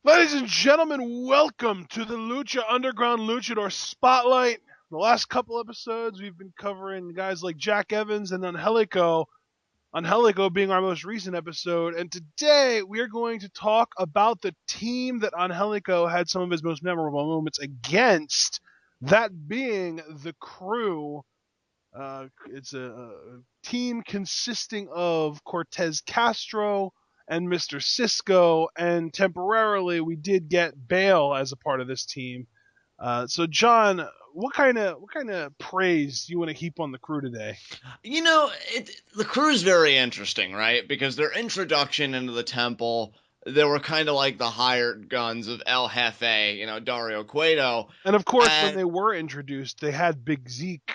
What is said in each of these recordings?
Ladies and gentlemen, welcome to the Lucha Underground Luchador Spotlight. The last couple episodes, we've been covering guys like Jack Evans and Angelico. Angelico being our most recent episode. And today, we are going to talk about the team that Angelico had some of his most memorable moments against, that being the Crew. It's a team consisting of Cortez Castro and Mr. Cisco, and temporarily we did get Bale as a part of this team. So, John, what kind of praise do you want to heap on the Crew today? The crew's very interesting, right? Because their introduction into the temple, they were kind of like the hired guns of El Jefe, Dario Cueto. And of course, when And they were introduced, they had Big Zeke,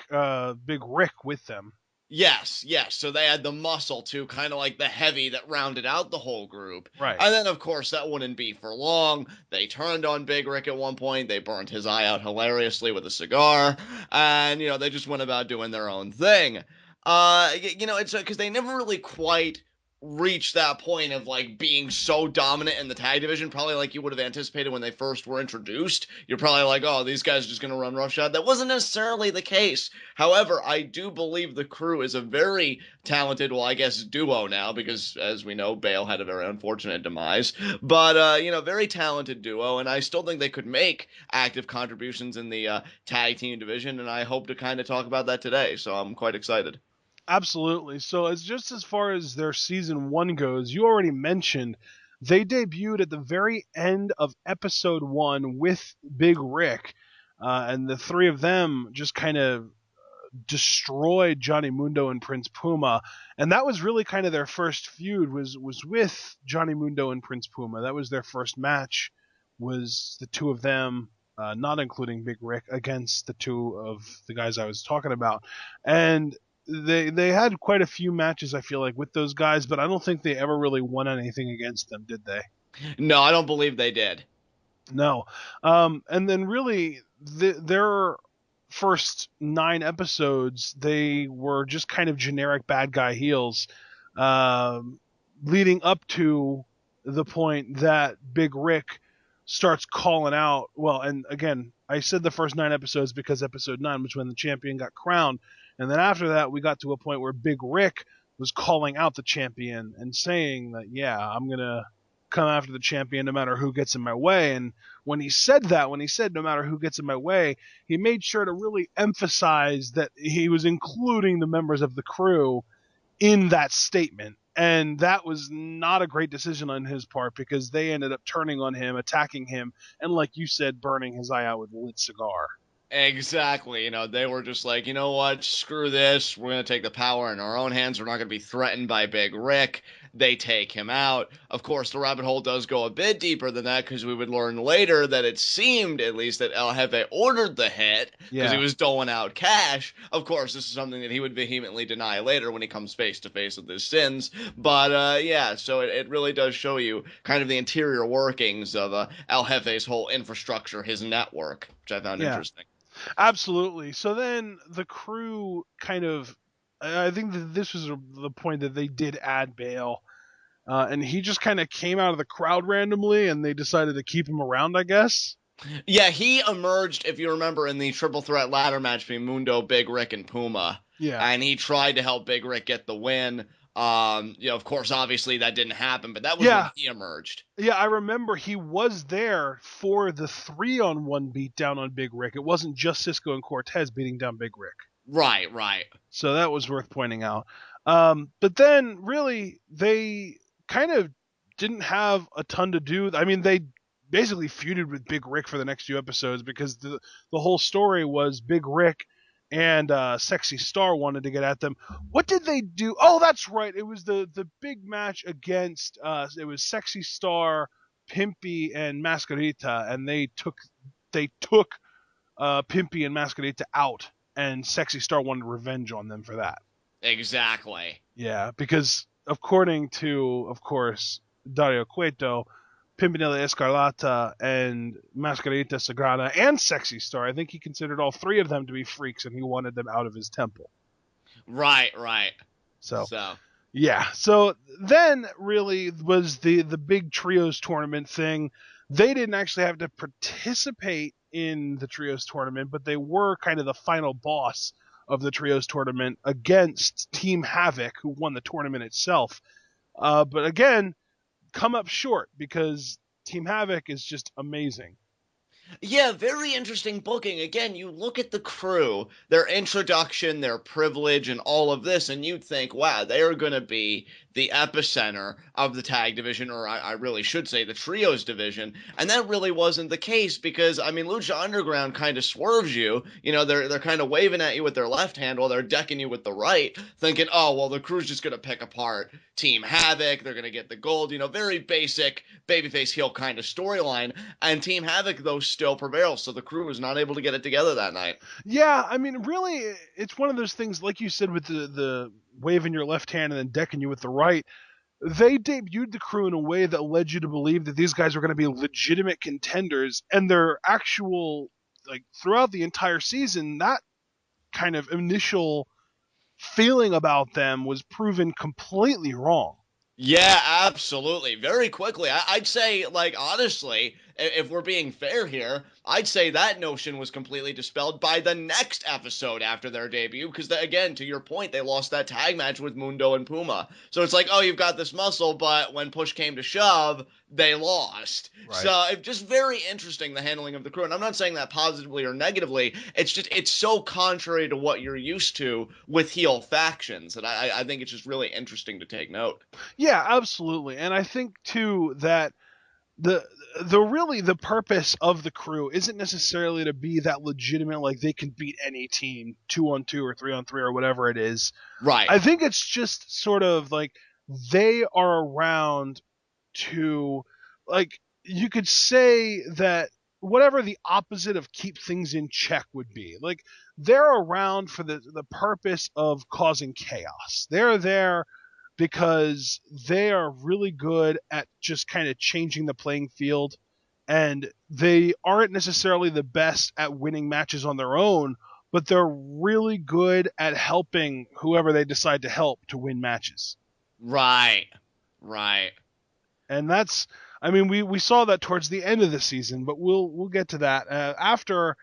Big Rick with them. yes, yes. So they had the muscle too, kind of like the heavy that rounded out the whole group. Right. And then, of course, that wouldn't be for long. They turned on Big Rick at one point. They burned his eye out hilariously with a cigar. And, they just went about doing their own thing. It's because they never really quite reached that point of like being so dominant in the tag division, probably like you would have anticipated when they first were introduced. You're probably like, oh, these guys are just going to run roughshod. That wasn't necessarily the case. However, I do believe the Crew is a very talented, well, I guess duo now, because as we know, Bale had a very unfortunate demise. But very talented duo, and I still think they could make active contributions in the tag team division, and I hope to kind of talk about that today. So I'm quite excited. Absolutely. So, as far as their season one goes, you already mentioned they debuted at the very end of episode one with Big Rick, and the three of them just kind of destroyed Johnny Mundo and Prince Puma, and that was really kind of their first feud was with Johnny Mundo and Prince Puma. That was their first match. Was the two of them, not including Big Rick, against the two of the guys I was talking about, and they had quite a few matches, I feel like, with those guys, but I don't think they ever really won anything against them, did they? No, I don't believe they did. No. And then really, their first 9 episodes, they were just kind of generic bad guy heels, um, leading up to the point that Big Rick starts calling out. Well, and again, I said the first 9 episodes because episode 9 was when the champion got crowned. And then after that, we got to a point where Big Rick was calling out the champion and saying that, yeah, I'm going to come after the champion no matter who gets in my way. And when he said that, when he said no matter who gets in my way, he made sure to really emphasize that he was including the members of the Crew in that statement. And that was not a great decision on his part because they ended up turning on him, attacking him, and like you said, burning his eye out with a lit cigar. Exactly. They were just like, you know what? Screw this. We're going to take the power in our own hands. We're not going to be threatened by Big Rick. They take him out. Of course, the rabbit hole does go a bit deeper than that because we would learn later that it seemed, at least, that El Jefe ordered the hit because he Yeah. was doling out cash. Of course, this is something that he would vehemently deny later when he comes face to face with his sins. But yeah, so it really does show you kind of the interior workings of El Jefe's whole infrastructure, his network, which I found Yeah. interesting. Absolutely. So then the Crew kind of, I think that this was the point that they did add Bale, and he just kind of came out of the crowd randomly, and they decided to keep him around, I guess. Yeah, he emerged, if you remember, in the triple threat ladder match between Mundo, Big Rick, and Puma, Yeah. and he tried to help Big Rick get the win. Of course, obviously that didn't happen, but that was when Yeah. he emerged. Yeah, I remember he was there for the 3-on-1 beatdown on Big Rick. It wasn't just Cisco and Cortez beating down Big Rick. Right, right. So that was worth pointing out. But then, really, they kind of didn't have a ton to do. I mean, they basically feuded with Big Rick for the next few episodes because the whole story was Big Rick and Sexy Star wanted to get at them. What did they do? Oh, that's right. It was the big match against it was Sexy Star, Pimpy, and Mascarita, and they took Pimpy and Mascarita out, and Sexy Star wanted revenge on them for that. Exactly. Yeah, because according to, of course, Dario Cueto, Pimpinella Escarlata and Mascarita Sagrada and Sexy Star, I think he considered all three of them to be freaks, and he wanted them out of his temple. Right, right. So So, yeah. So then really was the big trios tournament thing. They didn't actually have to participate in the trios tournament, but they were kind of the final boss of the trios tournament against Team Havoc, who won the tournament itself. But again, come up short because Team Havoc is just amazing. Yeah, very interesting booking. Again, you look at the crew, their introduction, their privilege, and all of this, and you'd think, wow, they are going to be the epicenter of the tag division, or I really should say the trios division. And that really wasn't the case because, I mean, Lucha Underground kind of swerves you. You know, they're kind of waving at you with their left hand while they're decking you with the right, thinking, oh, well, the crew's just going to pick apart Team Havoc. They're going to get the gold. You know, very basic babyface heel kind of storyline. And Team Havoc, though, still prevails, so the crew was not able to get it together that night. Yeah, I mean, really, it's one of those things, like you said, with the waving your left hand and then decking you with the right. They debuted the crew in a way that led you to believe that these guys were going to be legitimate contenders, and their actual, like, throughout the entire season, that kind of initial feeling about them was proven completely wrong. Yeah, absolutely. Very quickly. I'd say, like, honestly, if we're being fair here, I'd say that notion was completely dispelled by the next episode after their debut. Because, again, to your point, they lost that tag match with Mundo and Puma. So it's like, oh, you've got this muscle, but when push came to shove, they lost. Right. So it's just very interesting, the handling of the crew. And I'm not saying that positively or negatively. It's just, it's so contrary to what you're used to with heel factions. And I think it's just really interesting to take note. Yeah, absolutely. And I think too that the the purpose of the crew isn't necessarily to be that legitimate, like they can beat any team 2-on-2 or 3-on-3 or whatever it is. Right. I think it's just sort of like they are around to, like, you could say that whatever the opposite of keep things in check would be. Like, they're around for the purpose of causing chaos. They're there because they are really good at just kind of changing the playing field, and they aren't necessarily the best at winning matches on their own, but they're really good at helping whoever they decide to help to win matches. Right. Right. And that's, I mean, we saw that towards the end of the season, but we'll get to that after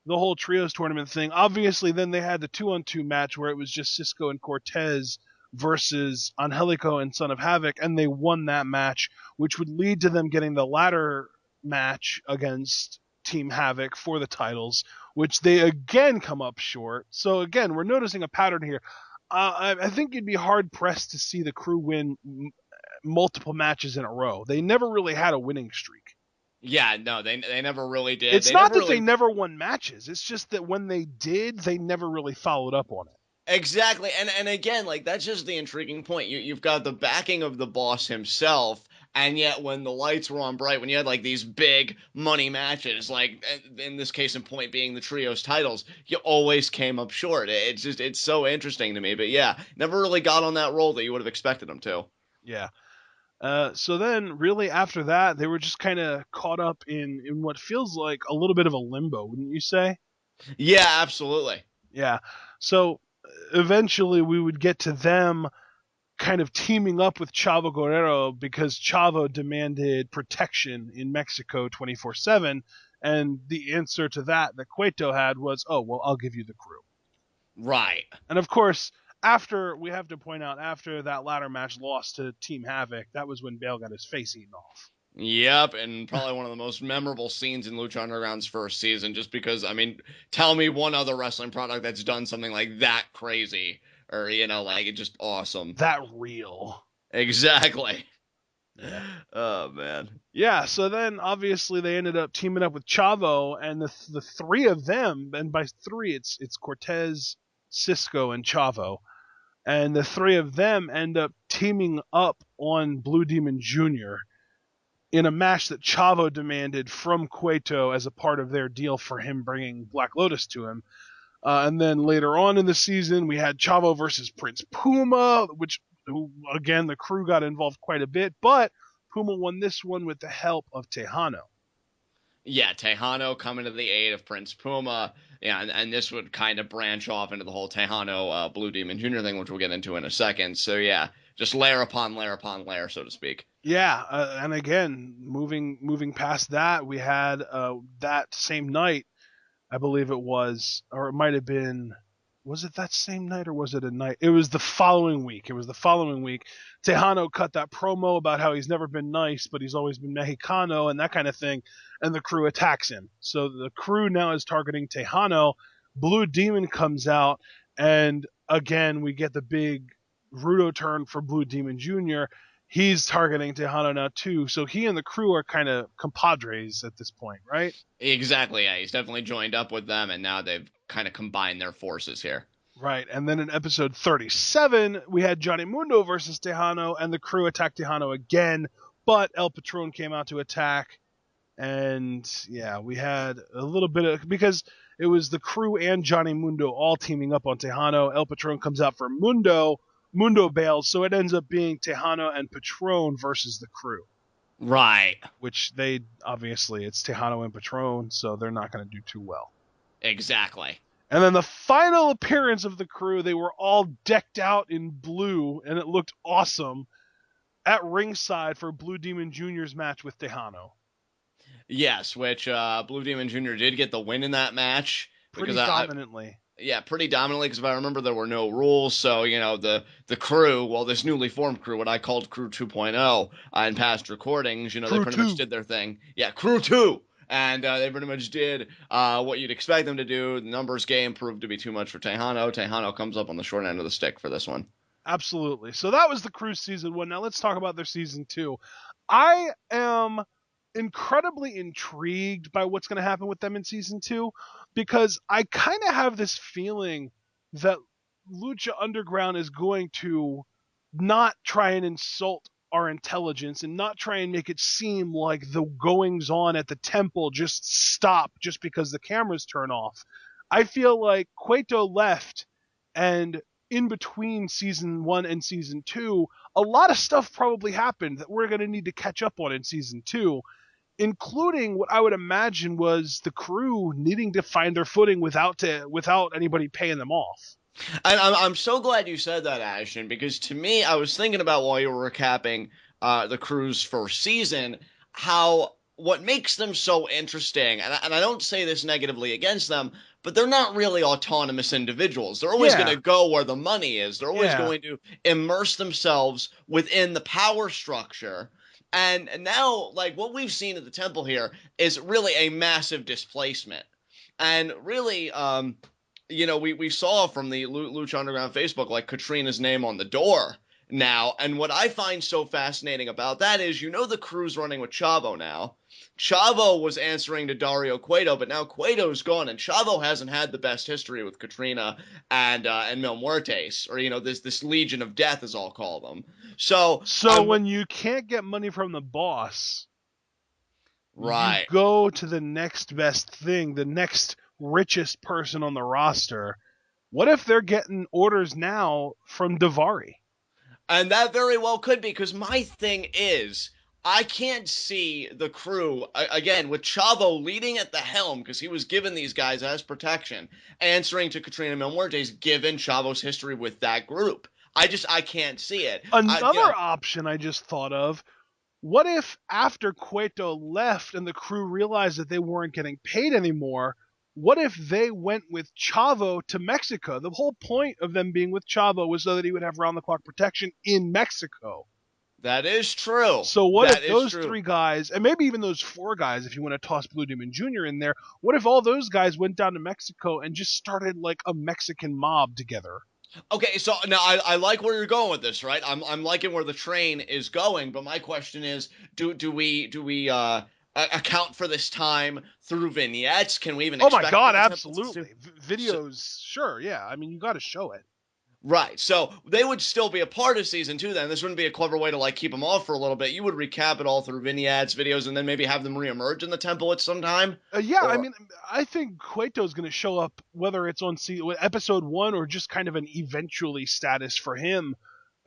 the whole trios tournament thing. Obviously, then they had the 2-on-2 match where it was just Cisco and Cortez versus Angelico and Son of Havoc, and they won that match, which would lead to them getting the ladder match against Team Havoc for the titles, which they again come up short. So again, we're noticing a pattern here. I think you'd be hard pressed to see the crew win multiple matches in a row. They never really had a winning streak. Yeah, no, they never really did. It's They not never that they really never won matches. It's just that when they did, they never really followed up on it. exactly. And again, like that's just the intriguing point. You've got the backing of the boss himself, and yet when the lights were on bright, when you had like these big money matches, like in this case in point being the trios titles, you always came up short. It's just it's so interesting to me. But yeah, never really got on that roll that you would have expected them to. Yeah. So then, really, after that, they were just kind of caught up in what feels like a little bit of a limbo, wouldn't you say? Yeah, absolutely. Yeah. So eventually, we would get to them kind of teaming up with Chavo Guerrero because Chavo demanded protection in Mexico 24/7, and the answer to that Cueto had was, "Oh, well, I'll give you the crew." Right. And of course, after we have to point out after that ladder match lost to Team Havoc, that was when Bale got his face eaten off. Yep, and probably one of the most memorable scenes in Lucha Underground's first season, just because, I mean, tell me one other wrestling product that's done something like that crazy, or, you know, like, it's just awesome. That real. Exactly. Yeah. Oh, man. Yeah, so then obviously they ended up teaming up with Chavo, and the three of them, and by three it's Cortez, Cisco, and Chavo, and the three of them end up teaming up on Blue Demon Jr. in a match that Chavo demanded from Cueto as a part of their deal for him bringing Black Lotus to him. And then later on in the season, we had Chavo versus Prince Puma, who again the crew got involved quite a bit, but Puma won this one with the help of Tejano. Yeah, Tejano coming to the aid of Prince Puma. Yeah, and this would kind of branch off into the whole Tejano Blue Demon Jr. thing, which we'll get into in a second. So, yeah, just layer upon layer upon layer, so to speak. Yeah, and again, moving past that, we had that same night, I believe it was, or it might have been, was it that same night or was it a night? It was the following week. It was the following week. Tejano cut that promo about how he's never been nice, but he's always been Mexicano and that kind of thing, and the crew attacks him. So the crew now is targeting Tejano. Blue Demon comes out, and again, we get the big Rudo turn for Blue Demon Jr. He's targeting Tejano now too, so he and the crew are kind of compadres at this point, right? Exactly. Yeah, he's definitely joined up with them, and now they've kind of combined their forces here. Right, and then in episode 37, we had Johnny Mundo versus Tejano, and the crew attacked Tejano again, but El Patron came out to attack, and yeah, we had a little bit of, because it was the crew and Johnny Mundo all teaming up on Tejano. El Patron comes out for Mundo, Mundo bails, so it ends up being Tejano and Patron versus the crew, Right. which they, obviously, it's Tejano and Patron, so they're not going to do too well. Exactly. And then the final appearance of the crew, they were all decked out in blue, and it looked awesome at ringside for Blue Demon Jr.'s match with Tejano. Yes, which Blue Demon Jr. did get the win in that match because Pretty dominantly. yeah, pretty dominantly because if I remember there were no rules, so the crew, well, this newly formed crew, what I called Crew 2.0 in past recordings, they Crew pretty much 2. did their thing. Yeah, Crew 2. And they pretty much did what you'd expect them to do. The numbers game proved to be too much for Tejano. Tejano comes up on the short end of the stick for this one. Absolutely. So that was the crew season 1. Now let's talk about their season 2. I am incredibly intrigued by what's going to happen with them in season 2 because I kind of have this feeling that Lucha Underground is going to not try and insult our intelligence and not try and make it seem like the goings on at the temple just stop just because the cameras turn off. I feel like Cueto left, and in between season 1 and season 2, a lot of stuff probably happened that we're going to need to catch up on in season 2, including what I would imagine was the crew needing to find their footing without anybody paying them off. And I'm so glad you said that, Ashton, because to me, I was thinking about while you were recapping the crew's first season, how what makes them so interesting, and I don't say this negatively against them, but they're not really autonomous individuals. They're always going Yeah, to go where the money is. They're always yeah. going to immerse themselves within the power structure. And now, like what we've seen at the temple here is really a massive displacement. And really, we saw from the Lucha Underground Facebook like Katrina's name on the door now. And what I find so fascinating about that is, the crew's running with Chavo now. Chavo was answering to Dario Cueto, but now Cueto's gone, and Chavo hasn't had the best history with Katrina and Mil Muertes, or this Legion of Death, as I'll call them. So So when you can't get money from the boss, you right. go to the next best thing, the next richest person on the roster. What if they're getting orders now from Davari? And that very well could be, because my thing is, I can't see the crew, again, with Chavo leading at the helm, because he was given these guys as protection, answering to Katrina Mil Muertes, given Chavo's history with that group. I can't see it. Another option I just thought of, what if after Cueto left and the crew realized that they weren't getting paid anymore, what if they went with Chavo to Mexico? The whole point of them being with Chavo was so that he would have round the clock protection in Mexico. That is true. So what That if is those true. 3 guys, and maybe even those 4 guys, if you want to toss Blue Demon Jr. in there, what if all those guys went down to Mexico and just started like a Mexican mob together? Okay, so now I like where you're going with this, right? I'm liking where the train is going, but my question is, do we account for this time through vignettes? Can we even Oh my expect for God, the templates to? absolutely. So, Videos, sure, yeah. I mean, you got to show it. right. So they would still be a part of season 2 then. This wouldn't be a clever way to like keep them off for a little bit. You would recap it all through vignettes, videos, and then maybe have them reemerge in the temple at some time. Yeah, I Or mean, I think Cueto's going to show up whether it's on episode 1 or just kind of an eventually status for him.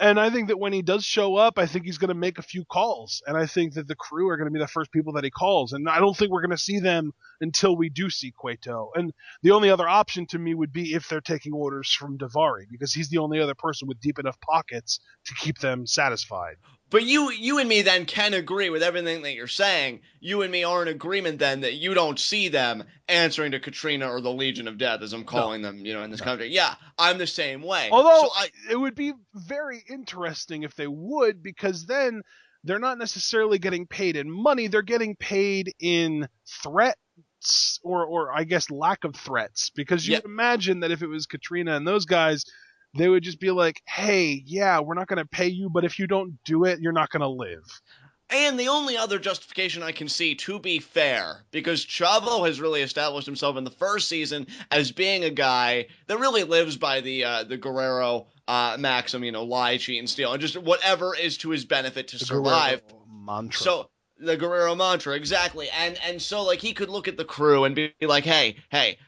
And I think that when he does show up, I think he's going to make a few calls. And I think that the crew are going to be the first people that he calls. And I don't think we're going to see them until we do see Cueto. And the only other option to me would be if they're taking orders from Davari, because he's the only other person with deep enough pockets to keep them satisfied. But you and me then can agree with everything that you're saying. You and me are in agreement then that you don't see them answering to Katrina or the Legion of Death, as I'm No, calling them, in this no. country. Yeah, I'm the same way. So Although I it would be very interesting if they would, because then they're not necessarily getting paid in money; they're getting paid in threats, or I guess lack of threats. Because you yeah, would imagine that if it was Katrina and those guys, they would just be like, "Hey, yeah, we're not going to pay you, but if you don't do it, you're not going to live." and the only other justification I can see, to be fair, because Chavo has really established himself in the first season as being a guy that really lives by the Guerrero maxim, lie, cheat, and steal, and just whatever is to his benefit to The survive. Guerrero mantra. So the Guerrero mantra, exactly. And so like he could look at the crew and be like, hey,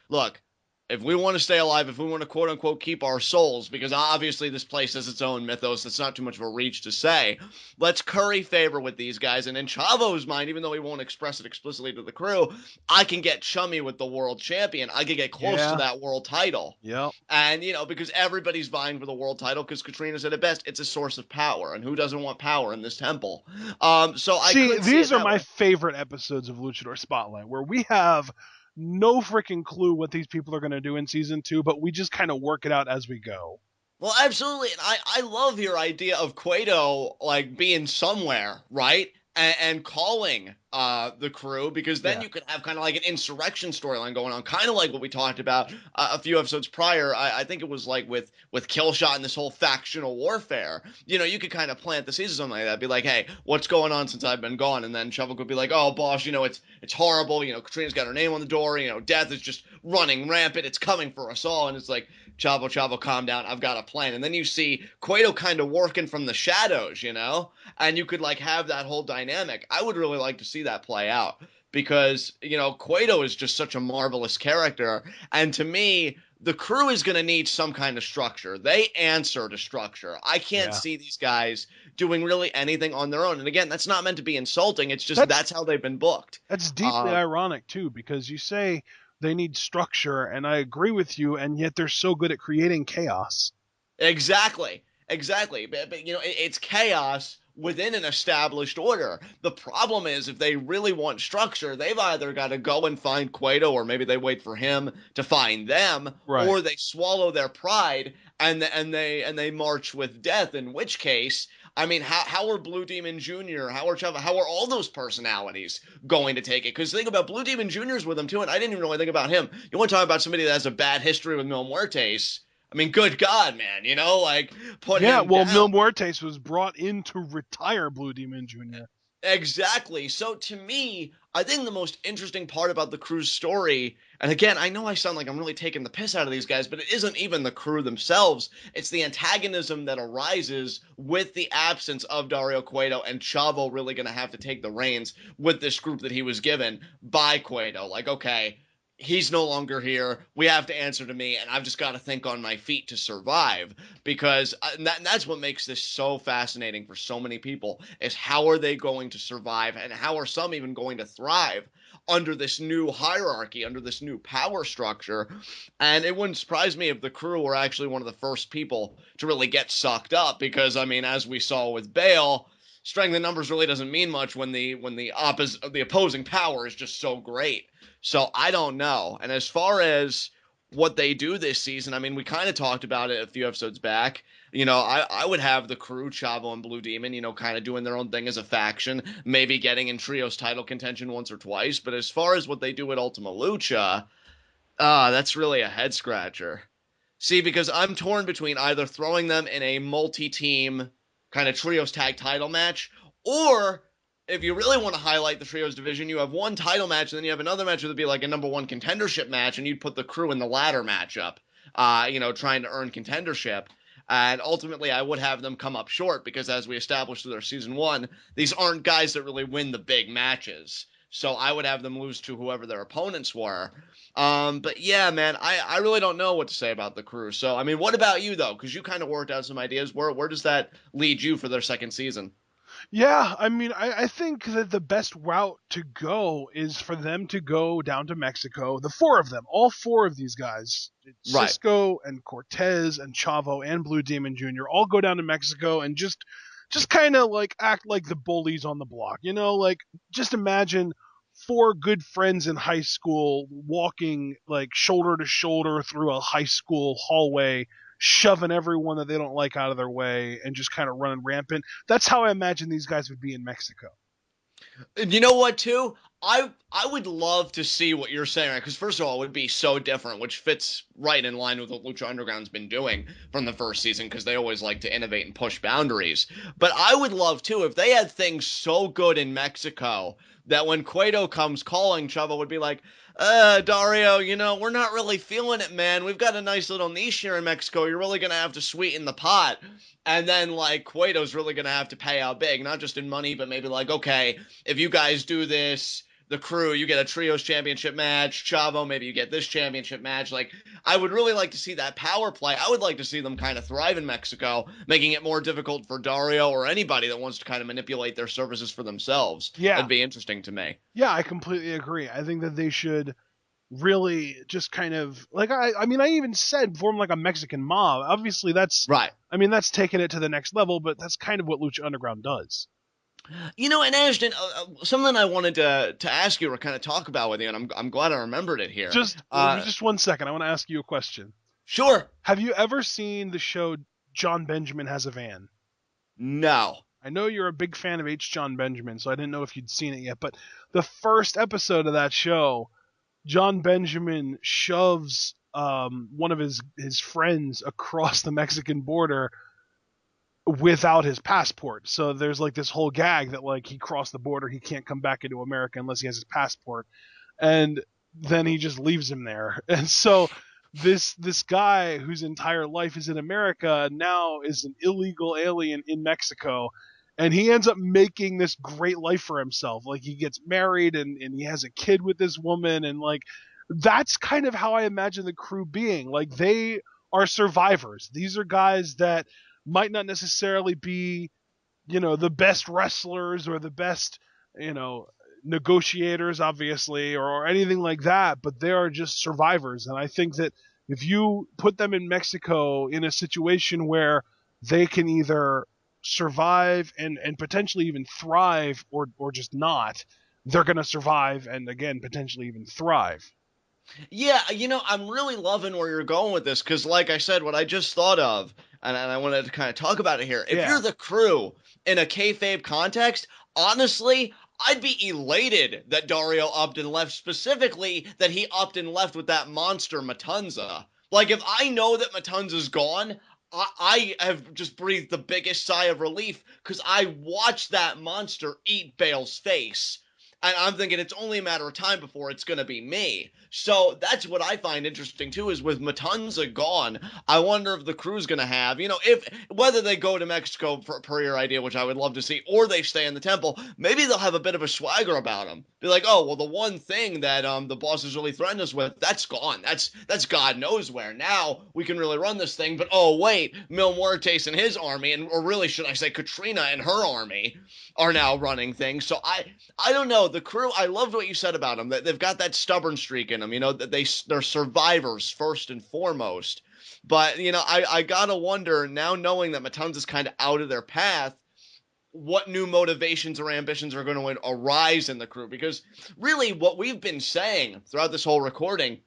look, if we want to stay alive, if we want to quote unquote keep our souls, because obviously this place has its own mythos, it's not too much of a reach to say, let's curry favor with these guys. And in Chavo's mind, even though he won't express it explicitly to the crew, I can get chummy with the world champion. I can get close to Yeah. that world title. Yep. And, because everybody's vying for the world title, because Katrina said it best, it's a source of power. And who doesn't want power in this temple? So I See, could see it these are that my way. favorite episodes of Luchador Spotlight, where we have no freaking clue what these people are going to do in season two, but we just kind of work it out as we go. Well, absolutely. And I love your idea of Cueto like being somewhere, right? And calling the crew, because then Yeah, you could have kind of like an insurrection storyline going on, kind of like what we talked about a few episodes prior. I think it was like with Killshot and this whole factional warfare. You could kind of plant the seeds or something like that. Be like, hey, what's going on since I've been gone? And then Shovel could be like, oh, boss, it's horrible. Katrina's got her name on the door. Death is just running rampant. It's coming for us all. And it's like, Chavo, Chavo, calm down. I've got a plan. And then you see Cueto kind of working from the shadows, and you could like have that whole dynamic. I would really like to see that play out because, Cueto is just such a marvelous character. And to me, the crew is going to need some kind of structure. They answer to structure. I can't yeah. see these guys doing really anything on their own. And again, that's not meant to be insulting. It's just That's that's how they've been booked. that's deeply Uh, ironic too, because you say they need structure, and I agree with you, and yet they're so good at creating chaos. Exactly. Exactly. But it's chaos within an established order. The problem is if they really want structure, they've either got to go and find Cueto, or maybe they wait for him to find them, Right. or they swallow their pride and they march with death, in which case, I mean, how are Blue Demon Jr., how are Chava, how are all those personalities going to take it? Because think about Blue Demon Jr.'s with him too, and I didn't even really think about him. You want to talk about somebody that has a bad history with Mil Muertes? I mean, good God, man, like put Yeah. him Well, Mil down. Muertes was brought in to retire Blue Demon Jr. Exactly. So to me, I think the most interesting part about the crew's story, and again, I know I sound like I'm really taking the piss out of these guys, but it isn't even the crew themselves. It's the antagonism that arises with the absence of Dario Cueto and Chavo really going to have to take the reins with this group that he was given by Cueto. Like, okay, he's no longer here. We have to answer to me, and I've just got to think on my feet to survive. Because that's what makes this so fascinating for so many people is how are they going to survive, and how are some even going to thrive under this new hierarchy, under this new power structure. And it wouldn't surprise me if the crew were actually one of the first people to really get sucked up, because I mean, as we saw with Bale, strength in numbers really doesn't mean much when the opposing power is just so great. So I don't know. And as far as what they do this season, I mean, we kind of talked about it a few episodes back. I would have the crew, Chavo and Blue Demon, kind of doing their own thing as a faction, maybe getting in trios title contention once or twice. But as far as what they do at Ultima Lucha, that's really a head scratcher. See, because I'm torn between either throwing them in a multi-team kind of trios tag title match, or if you really want to highlight the trios division, you have one title match and then you have another match that would be like a number one contendership match, and you'd put the crew in the ladder matchup, trying to earn contendership. And ultimately, I would have them come up short because, as we established through their season one, these aren't guys that really win the big matches. So I would have them lose to whoever their opponents were. But yeah, man, I really don't know what to say about the crew. So, I mean, what about you though? Because you kind of worked out some ideas. Where does that lead you for their second season? Yeah, I mean, I think that the best route to go is for them to go down to Mexico. The four of them, all four of these guys, Right. Cisco and Cortez and Chavo and Blue Demon Jr., all go down to Mexico and just just kind of like act like the bullies on the block. Like just imagine four good friends in high school walking like shoulder to shoulder through a high school hallway, shoving everyone that they don't like out of their way and just kind of running rampant. That's how I imagine these guys would be in Mexico. And you know what, too? I would love to see what you're saying, right? Because first of all, it would be so different, which fits right in line with what Lucha Underground's been doing from the first season, because they always like to innovate and push boundaries. But I would love too if they had things so good in Mexico that when Cueto comes calling, Chavo would be like, Dario, we're not really feeling it, man. We've got a nice little niche here in Mexico. You're really gonna have to sweeten the pot. And then like Cueto's really gonna have to pay out big, not just in money, but maybe like, okay, if you guys do this, the crew, you get a trios championship match. Chavo, maybe you get this championship match. Like, I would really like to see that power play. I would like to see them kind of thrive in Mexico, making it more difficult for Dario or anybody that wants to kind of manipulate their services for themselves. Yeah. That'd be interesting to me. Yeah, I completely agree. I think that they should really just kind of like I mean I even said form like a Mexican mob. Obviously Right. that's taking it to the next level, but that's kind of what Lucha Underground does. And Ashton, something I wanted to ask you or kind of talk about with you, and I'm glad I remembered it here. Just 1 second. I want to ask you a question. Sure. Have you ever seen the show John Benjamin Has a Van? No. I know you're a big fan of H. John Benjamin, so I didn't know if you'd seen it yet, but the first episode of that show, John Benjamin shoves one of his friends across the Mexican border without his passport. So there's like this whole gag that like he crossed the border, he can't come back into America unless he has his passport, and then he just leaves him there. And so this guy whose entire life is in America now is an illegal alien in Mexico. And he ends up making this great life for himself. Like he gets married and he has a kid with this woman, and like that's kind of how I imagine the crew being. Like they are survivors. These are guys that might not necessarily be, the best wrestlers or the best, you know, negotiators, obviously, or anything like that, but they are just survivors. And I think that if you put them in Mexico in a situation where they can either survive and potentially even thrive or just not, they're going to survive and again, potentially even thrive. Yeah, I'm really loving where you're going with this because, like I said, what I just thought of, and I wanted to kind of talk about it here. If Yeah. you're the crew in a kayfabe context, honestly, I'd be elated that Dario upped and left, specifically that he upped and left with that monster Matanza. Like, if I know that Matanza's gone, I have just breathed the biggest sigh of relief because I watched that monster eat Bale's face. And I'm thinking it's only a matter of time before it's going to be me. So that's what I find interesting too, is with Matanza gone, I wonder if the crew's going to have, if whether they go to Mexico per your idea, which I would love to see, or they stay in the temple, maybe they'll have a bit of a swagger about them. Be like, oh, well, the one thing that the boss has really threatened us with, that's gone. That's God knows where. Now we can really run this thing. But oh wait, Mil Muertes and his army, or really should I say Katrina and her army, are now running things. So I don't know. The crew, I loved what you said about them. That they've got that stubborn streak in them. That they're survivors first and foremost. But I gotta wonder now, knowing that Matanza's kind of out of their path, what new motivations or ambitions are going to arise in the crew. Because really, what we've been saying throughout this whole recording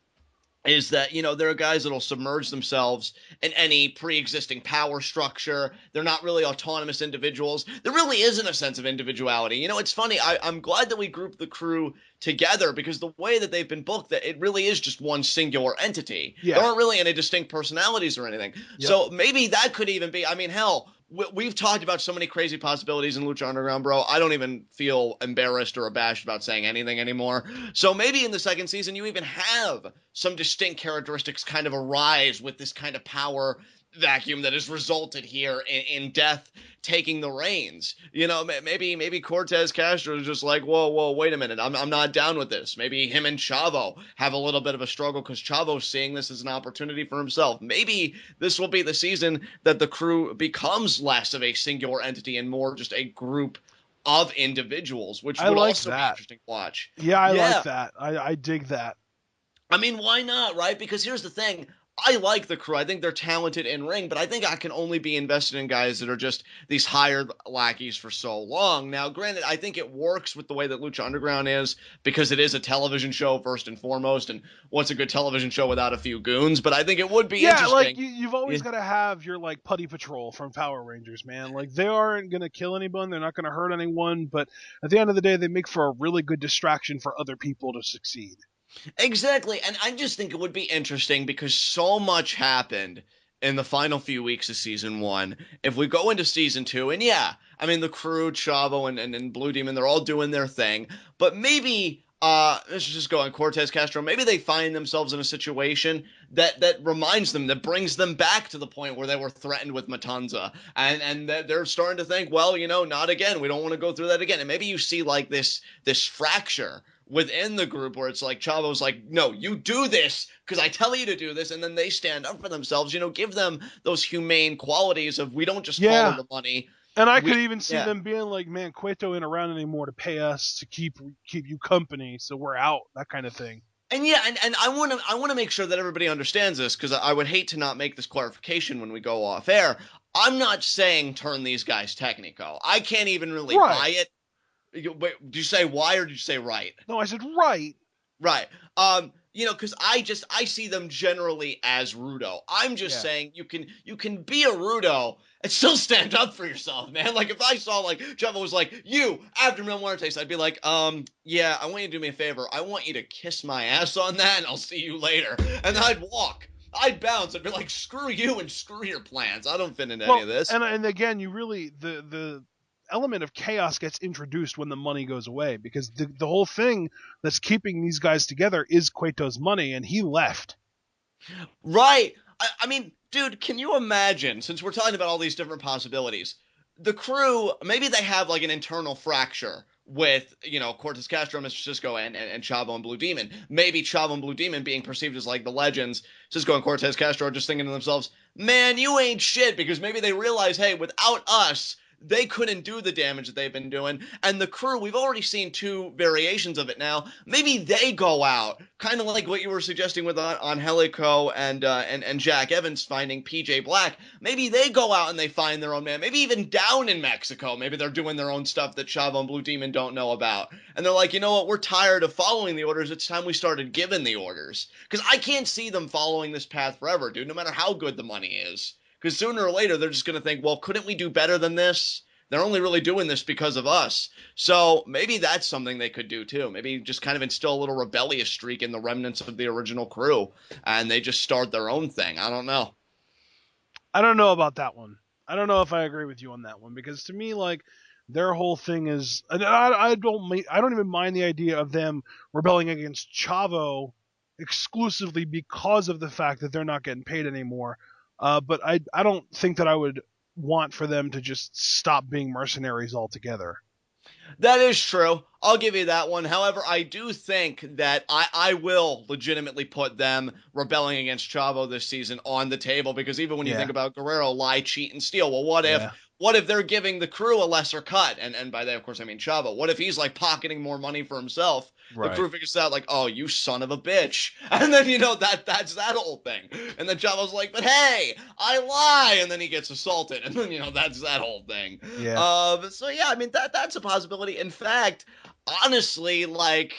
is that there are guys that'll submerge themselves in any pre-existing power structure. They're not really autonomous individuals. There really isn't a sense of individuality. It's funny. I'm glad that we grouped the crew together because the way that they've been booked, that it really is just one singular entity. Yeah. There aren't really any distinct personalities or anything. Yep. So maybe that could even be, I mean, hell, we've talked about so many crazy possibilities in Lucha Underground, bro. I don't even feel embarrassed or abashed about saying anything anymore. So maybe in the second season, you even have some distinct characteristics kind of arise with this kind of power vacuum that has resulted here in Death taking the reins. Maybe Cortez Castro is just like, whoa, wait a minute. I'm not down with this. Maybe him and Chavo have a little bit of a struggle because Chavo's seeing this as an opportunity for himself. Maybe this will be the season that the crew becomes less of a singular entity and more just a group of individuals, which I would like also be that. interesting to watch. Yeah, I like Yeah. that. I dig that. I mean, why not, right? Because here's the thing. I like the crew. I think they're talented in ring, but I think I can only be invested in guys that are just these hired lackeys for so long. Now, granted, I think it works with the way that Lucha Underground is because it is a television show first and foremost. And what's a good television show without a few goons? But I think it would be Yeah, like interesting. you've always Yeah, got to have your like putty patrol from Power Rangers, man. Like they aren't gonna kill anyone, they're not gonna hurt anyone, but at the end of the day, they make for a really good distraction for other people to succeed. exactly. And I just think it would be interesting because so much happened in the final few weeks of season one. If we go into season two, and yeah, I mean, the crew, Chavo, and Blue Demon, they're all doing their thing, but maybe. Let's just go on Cortez Castro. Maybe they find themselves in a situation that reminds them, that brings them back to the point where they were threatened with Matanza, and they're starting to think, well, not again. We don't want to go through that again. And maybe you see like this fracture within the group where it's like Chavo's like, no, you do this because I tell you to do this, and then they stand up for themselves. Give them those humane qualities of we don't just follow Yeah, the money. and I could We even see yeah. them being like, "Man, Cueto ain't around anymore to pay us to keep you company, so we're out." That kind of thing. And yeah, and I want to make sure that everybody understands this because I would hate to not make this clarification when we go off air. I'm not saying turn these guys technico. I can't even really Right. buy it. Wait, did you say why or did you say right? No, I said right. Right. Because I see them generally as Rudo. I'm just Yeah. saying you can be a Rudo and still stand up for yourself, man. Like if I saw like Java was like, you after Mil Muertes, I'd be like, yeah, I want you to do me a favor. I want you to kiss my ass on that and I'll see you later. And then I'd walk. I'd bounce. I'd be like, screw you and screw your plans. I don't fit into any Well, of this. and again, you really the element of chaos gets introduced when the money goes away because the whole thing that's keeping these guys together is Cueto's money, and he left. Right. I mean, dude, can you imagine, since we're talking about all these different possibilities, the crew, maybe they have like an internal fracture with, Cortez Castro, Mr. Cisco, and Chavo and Blue Demon. Maybe Chavo and Blue Demon being perceived as like the legends. Cisco and Cortez Castro are just thinking to themselves, man, you ain't shit, because maybe they realize, hey, without us, they couldn't do the damage that they've been doing. And the crew, we've already seen two variations of it now. Maybe they go out, kind of like what you were suggesting with on Helico and Jack Evans finding PJ Black. Maybe they go out and they find their own man. Maybe even down in Mexico, maybe they're doing their own stuff that Chavo and Blue Demon don't know about. And they're like, you know what? We're tired of following the orders. It's time we started giving the orders. Because I can't see them following this path forever, dude. No matter how good the money is. Because sooner or later, they're just going to think, well, couldn't we do better than this? They're only really doing this because of us. So maybe that's something they could do too. Maybe just kind of instill a little rebellious streak in the remnants of the original crew and they just start their own thing. I don't know. I don't know about that one. I don't know if I agree with you on that one because to me, like their whole thing is, and I don't even mind the idea of them rebelling against Chavo exclusively because of the fact that they're not getting paid anymore. But I don't think that I would want for them to just stop being mercenaries altogether. That is true. I'll give you that one. However, I do think that I will legitimately put them rebelling against Chavo this season on the table because even when you think Yeah, about Guerrero, lie, cheat, and steal, well, yeah, what if they're giving the crew a lesser cut? And by that, of course, I mean Chavo. What if he's like pocketing more money for himself? The right. crew figures out like, oh, you son of a bitch, and then that's that whole thing. And then Chavo's like, but hey, I lie, and then he gets assaulted, and then that's that whole thing. Yeah, So yeah, I mean that's a possibility. In fact, honestly, like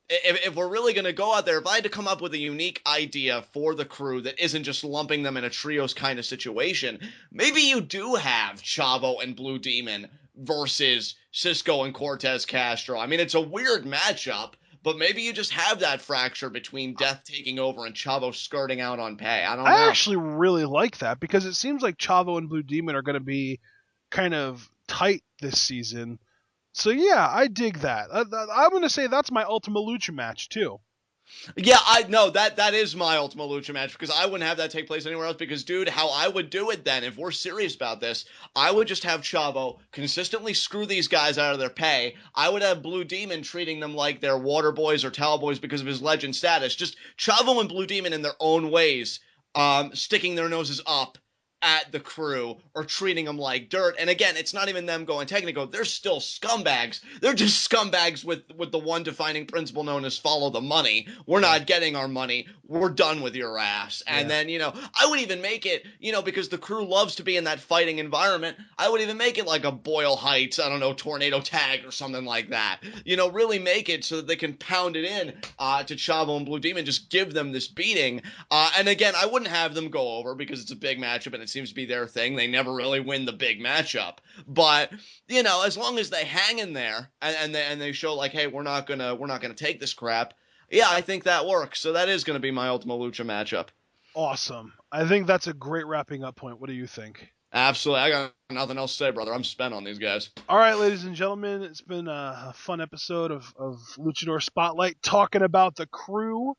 if we're really going to go out there, if I had to come up with a unique idea for the crew that isn't just lumping them in a trios kind of situation, maybe you do have Chavo and Blue Demon versus Cisco and Cortez Castro. I mean, it's a weird matchup, but maybe you just have that fracture between Death taking over and Chavo skirting out on pay. I don't I know. actually really like that because it seems like Chavo and Blue Demon are going to be kind of tight this season. So yeah, I dig that. I'm going to say that's my Ultima Lucha match too. Yeah, I know that is my Ultima Lucha match because I wouldn't have that take place anywhere else. Because, dude, how I would do it then, if we're serious about this, I would just have Chavo consistently screw these guys out of their pay. I would have Blue Demon treating them like they're water boys or towel boys because of his legend status. Just Chavo and Blue Demon in their own ways, sticking their noses up at the crew or treating them like dirt. And again, it's not even them going technical. They're still scumbags. They're just scumbags with the one defining principle known as follow the money. We're Yeah. not getting our money. We're done with your ass. And Yeah. then, I would even make it, because the crew loves to be in that fighting environment. I would even make it like a Boyle Heights, I don't know, tornado tag or something like that. Really make it so that they can pound it in to Chavo and Blue Demon, just give them this beating. And again, I wouldn't have them go over because it's a big matchup and it seems to be their thing. They never really win the big matchup, but as long as they hang in there and they show like, hey, we're not gonna take this crap. Yeah, I think that works. So that is gonna be my Ultima Lucha matchup. Awesome. I think that's a great wrapping up point. What do you think? Absolutely, I got nothing else to say, brother. I'm spent on these guys. All right, ladies and gentlemen, it's been a fun episode of Luchador Spotlight talking about the crew.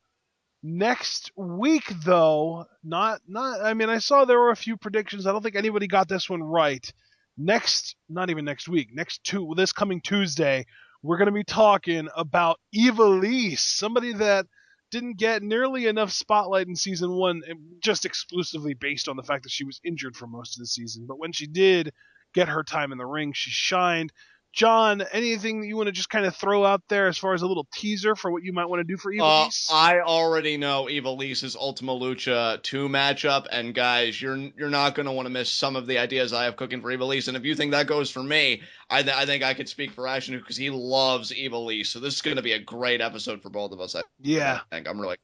Next week, though, not. I mean, I saw there were a few predictions. I don't think anybody got this one right. Not even next week. This coming Tuesday, we're going to be talking about Evilise, somebody that didn't get nearly enough spotlight in season one, just exclusively based on the fact that she was injured for most of the season. But when she did get her time in the ring, she shined. John, anything that you want to just kind of throw out there as far as a little teaser for what you might want to do for Evilise? I already know Ivalise's Ultima Lucha 2 matchup, and guys, you're not going to want to miss some of the ideas I have cooking for Ivalise. And if you think that goes for me, I think I could speak for Ashton because he loves Ivalise. So this is going to be a great episode for both of us. Yeah, I think I'm really.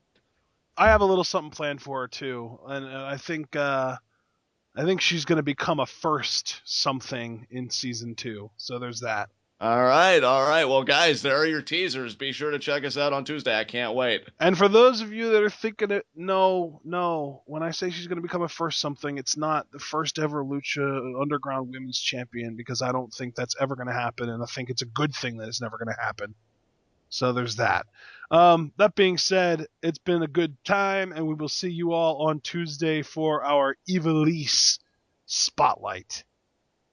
I have a little something planned for her too, and I think she's going to become a first something in season two. So there's that. All right, all right. Well, guys, there are your teasers. Be sure to check us out on Tuesday. I can't wait. And for those of you that are thinking it, no, when I say she's going to become a first something, it's not the first ever Lucha Underground Women's Champion because I don't think that's ever going to happen, and I think it's a good thing that it's never going to happen. So there's that. That being said, it's been a good time, and we will see you all on Tuesday for our Evilise Spotlight.